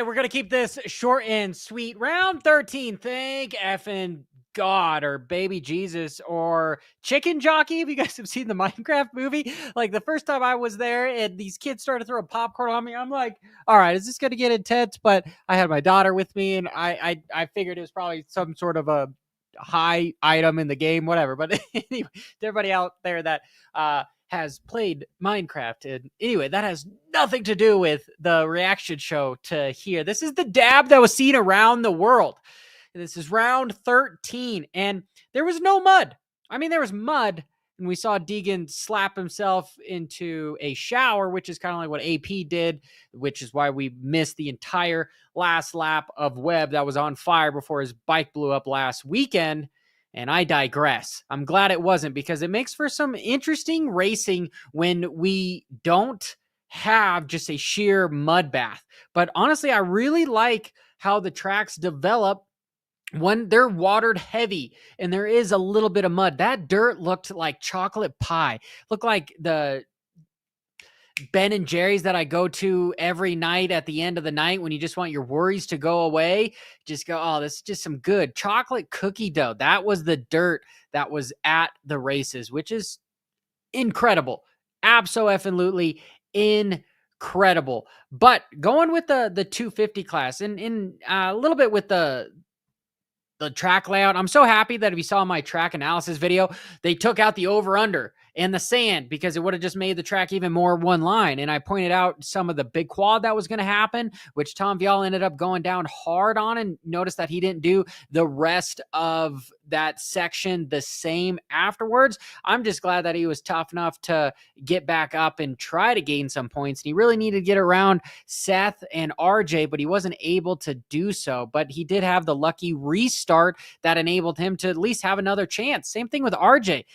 right, we're going to keep this short and sweet. Round 13. Thank effing God or baby Jesus or chicken jockey. If you guys have seen the Minecraft movie, like the first time I was there and these kids started throwing popcorn on me, I'm like, all right, is this going to get intense? But I had my daughter with me and I figured it was probably some sort of a high item in the game, whatever. But anyway, to everybody out there that, has played Minecraft. And anyway, that has nothing to do with the reaction show to here. This is the dab that was seen around the world. This is round 13, and there was no mud. I mean, there was mud, and we saw Deegan slap himself into a shower, which is kind of like what AP did, which is why we missed the entire last lap of Webb that was on fire before his bike blew up last weekend. And I digress. I'm glad it wasn't, because it makes for some interesting racing when we don't have just a sheer mud bath. But honestly, I really like how the tracks develop when they're watered heavy and there is a little bit of mud. That dirt looked like chocolate pie. Looked like the Ben and Jerry's that I go to every night at the end of the night when you just want your worries to go away. Just go, oh, this is just some good chocolate cookie dough. That was the dirt that was at the races, which is incredible. Abso-effing-lutely incredible. But going with the 250 class and in a little bit with the track layout, I'm so happy that if you saw my track analysis video, they took out the over-under and the sand, because it would have just made the track even more one line. And I pointed out some of the big quad that was going to happen, which Tom Viall ended up going down hard on, and noticed that he didn't do the rest of that section the same afterwards. I'm just glad that he was tough enough to get back up and try to gain some points. And he really needed to get around Seth and RJ, but he wasn't able to do so. But he did have the lucky restart that enabled him to at least have another chance. Same thing with RJ.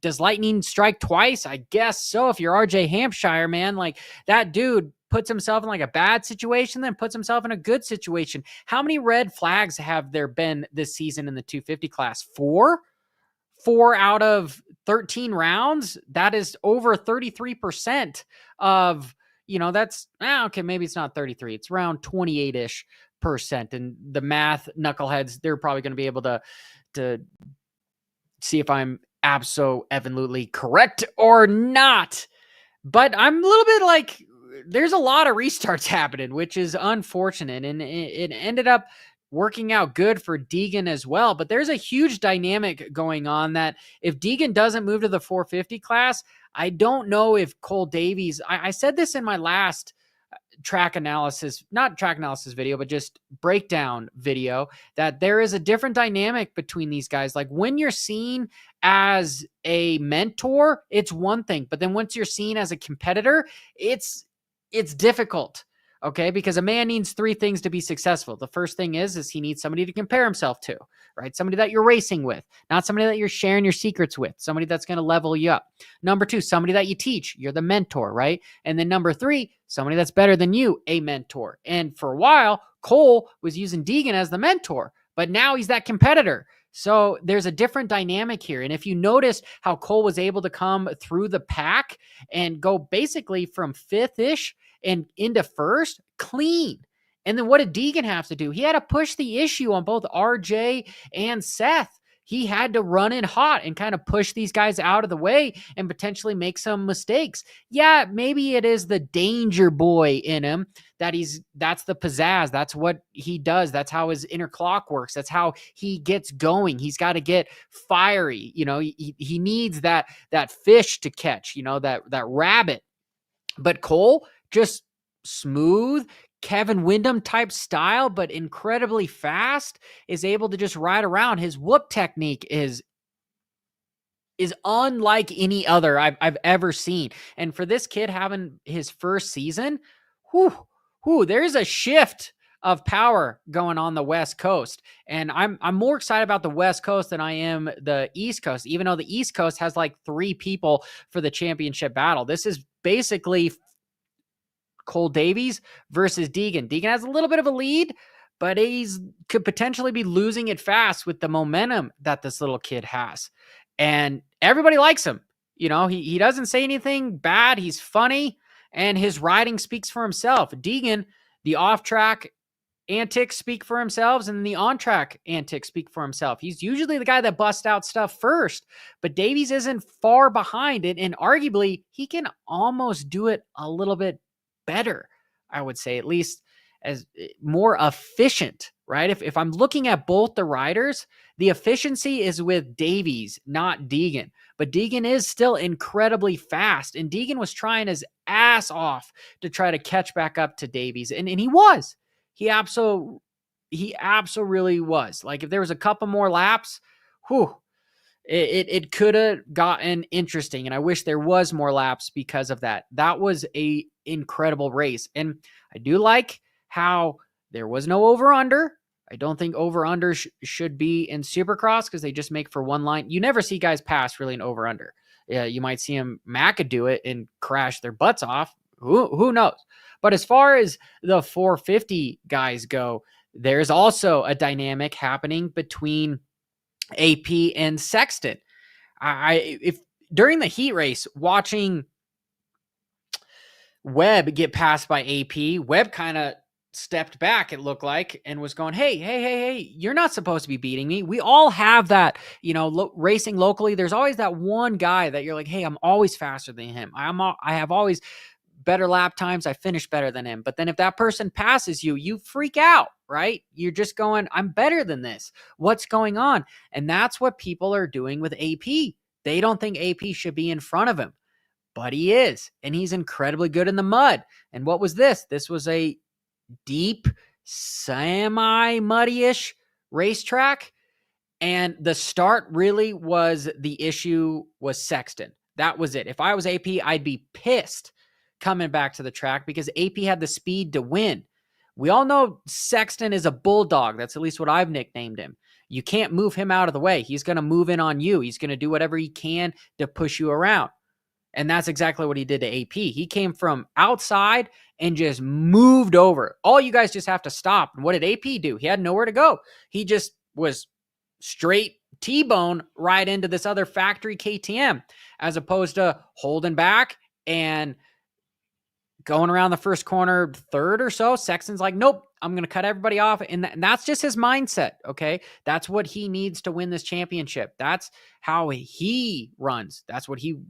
Does lightning strike twice? I guess so. If you're RJ Hampshire, man, like that dude puts himself in like a bad situation, then puts himself in a good situation. How many red flags have there been this season in the 250 class? 4 out of 13 rounds. That is over 33% of, that's, okay, maybe it's not 33. It's around 28-ish%. And the math knuckleheads, they're probably going to be able to see if I'm absolutely correct or not. But I'm a little bit like, there's a lot of restarts happening, which is unfortunate. And it ended up working out good for Deegan as well. But there's a huge dynamic going on that if Deegan doesn't move to the 450 class, I don't know if Cole Davies, I said this in my last not track analysis video, but just breakdown video, that there is a different dynamic between these guys. Like when you're seen as a mentor, it's one thing, but then once you're seen as a competitor, it's difficult. Okay, because a man needs 3 things to be successful. The first thing is he needs somebody to compare himself to, right? Somebody that you're racing with, not somebody that you're sharing your secrets with, somebody that's going to level you up. Number 2, somebody that you teach. You're the mentor, right? And then number 3, somebody that's better than you, a mentor. And for a while, Cole was using Deegan as the mentor, but now he's that competitor. So there's a different dynamic here. And if you notice how Cole was able to come through the pack and go basically from 5th-ish and into 1st, clean. And then what did Deegan have to do? He had to push the issue on both RJ and Seth. He had to run in hot and kind of push these guys out of the way and potentially make some mistakes. Yeah, maybe it is the danger boy in him that's the pizzazz. That's what he does. That's how his inner clock works. That's how he gets going. He's got to get fiery. He needs that fish to catch, that rabbit. But Cole, just smooth, Kevin Windham type style, but incredibly fast, is able to just ride around. His whoop technique is unlike any other I've ever seen. And for this kid having his first season, there's a shift of power going on the West Coast. And I'm more excited about the West Coast than I am the East Coast, even though the East Coast has like 3 people for the championship battle. This is basically Cole Davies versus Deegan. Deegan has a little bit of a lead, but he's could potentially be losing it fast with the momentum that this little kid has. And everybody likes him. He doesn't say anything bad. He's funny, and his riding speaks for himself. Deegan, the off-track antics speak for themselves, and the on-track antics speak for himself. He's usually the guy that busts out stuff first, but Davies isn't far behind it, and arguably he can almost do it a little bit better, I would say, at least as more efficient, right? If I'm looking at both the riders, the efficiency is with Davies, not Deegan. But Deegan is still incredibly fast, and Deegan was trying his ass off to try to catch back up to Davies, and he was. He absolutely was. Like, if there was a couple more laps, it could have gotten interesting. And I wish there was more laps because of that. That was a incredible race. And I do like how there was no over-under. I don't think over-under should be in Supercross because they just make for one line. You never see guys pass really an over-under. You might see him do it and crash their butts off. Who knows? But as far as the 450 guys go, there's also a dynamic happening between AP and Sexton. If during the heat race, watching Webb get passed by AP, Webb kind of stepped back, it looked like, and was going, hey, you're not supposed to be beating me. We all have that, racing locally. There's always that one guy that you're like, hey, I'm always faster than him. I have always better lap times. I finish better than him. But then if that person passes you, you freak out, right? You're just going, I'm better than this. What's going on? And that's what people are doing with AP. They don't think AP should be in front of him, but he is. And he's incredibly good in the mud. And what was this? This was a deep, semi-muddy-ish racetrack. And the start really was the issue was Sexton. That was it. If I was AP, I'd be pissed coming back to the track because AP had the speed to win. We all know Sexton is a bulldog. That's at least what I've nicknamed him. You can't move him out of the way. He's going to move in on you. He's going to do whatever he can to push you around. And that's exactly what he did to AP. He came from outside and just moved over. All you guys just have to stop. And what did AP do? He had nowhere to go. He just was straight T-bone right into this other factory KTM, as opposed to holding back and going around the first corner, third or so. Sexton's like, nope, I'm going to cut everybody off. And that's just his mindset, okay? That's what he needs to win this championship. That's how he runs. That's what he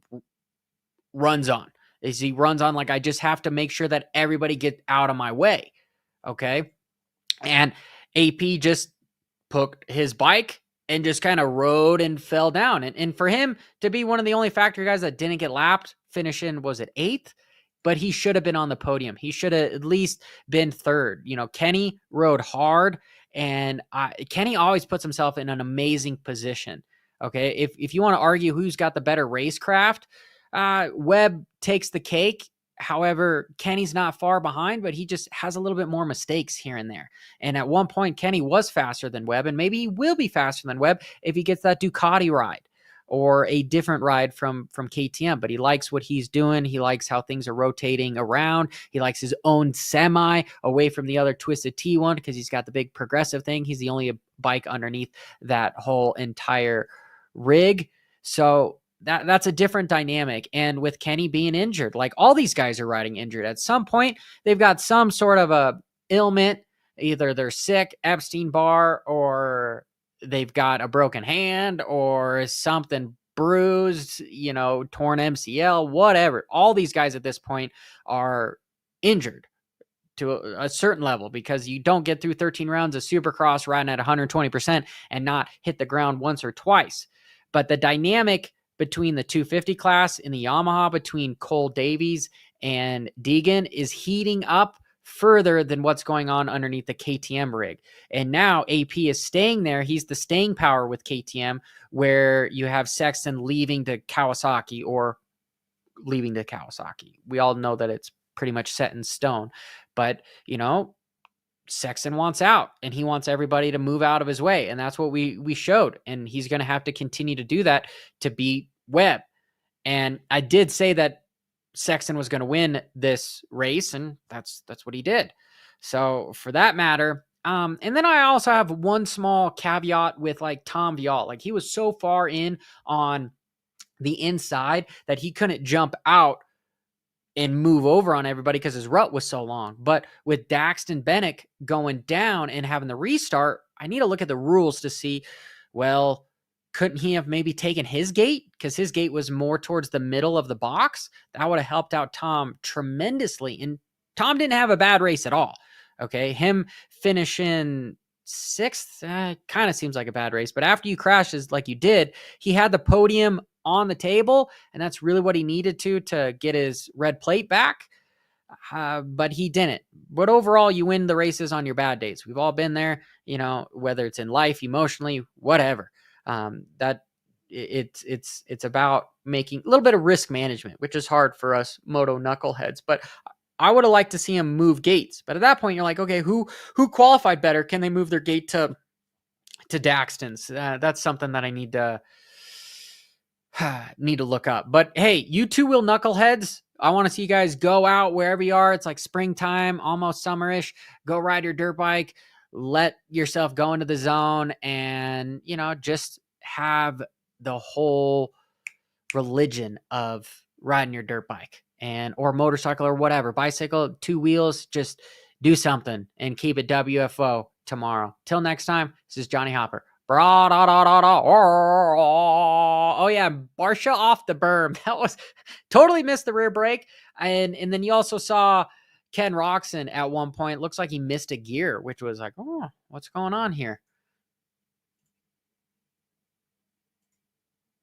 runs on. Is he runs on like, I just have to make sure that everybody get out of my way, okay? And AP just put his bike and just kind of rode and fell down. And for him to be one of the only factory guys that didn't get lapped, finishing, was it 8th? But he should have been on the podium. He should have at least been 3rd. Kenny rode hard, and Kenny always puts himself in an amazing position. Okay, if you want to argue who's got the better racecraft, Webb takes the cake. However, Kenny's not far behind, but he just has a little bit more mistakes here and there. And at one point, Kenny was faster than Webb, and maybe he will be faster than Webb if he gets that Ducati ride or a different ride from KTM. But he likes what he's doing. He likes how things are rotating around. He likes his own semi away from the other Twisted T one because he's got the big progressive thing. He's the only bike underneath that whole entire rig. So that's a different dynamic. And with Kenny being injured, like all these guys are riding injured. At some point, they've got some sort of a ailment. Either they're sick, Epstein-Barr, or they've got a broken hand or something bruised, torn MCL, whatever. All these guys at this point are injured to a certain level because you don't get through 13 rounds of Supercross riding at 120% and not hit the ground once or twice. But the dynamic between the 250 class in the Yamaha between Cole Davies and Deegan is heating up further than what's going on underneath the KTM rig. And now AP is staying there. He's the staying power with KTM, where you have Sexton leaving to Kawasaki. We all know that it's pretty much set in stone. But, Sexton wants out, and he wants everybody to move out of his way. And that's what we showed. And he's going to have to continue to do that to beat Webb. And I did say that Sexton was going to win this race, and that's what he did. So for that matter, and then I also have one small caveat with like Tom Viault. Like, he was so far in on the inside that he couldn't jump out and move over on everybody because his rut was so long. But with Daxton Bennick going down and having the restart, I need to look at the rules to see, well, couldn't he have maybe taken his gate? Because his gate was more towards the middle of the box. That would have helped out Tom tremendously. And Tom didn't have a bad race at all. Okay. Him finishing sixth kind of seems like a bad race. But after you crashes like you did, he had the podium on the table. And that's really what he needed to get his red plate back. But he didn't. But overall, you win the races on your bad days. We've all been there, whether it's in life, emotionally, whatever. That it's about making a little bit of risk management, which is hard for us moto knuckleheads. But I would have liked to see him move gates. But at that point, you're like, okay, who qualified better? Can they move their gate to Daxton's? That's something that I need to look up. But hey, you two-wheel knuckleheads, I want to see you guys go out wherever you are. It's like springtime, almost summerish. Go ride your dirt bike. Let yourself go into the zone and, just have the whole religion of riding your dirt bike or motorcycle or whatever, bicycle, two wheels, just do something and keep it WFO tomorrow. Till next time, this is Johnny Hopper. Oh yeah, Barsha off the berm. That was totally missed the rear brake. And then you also saw Ken Roxon at one point. Looks like he missed a gear, which was like, oh, what's going on here?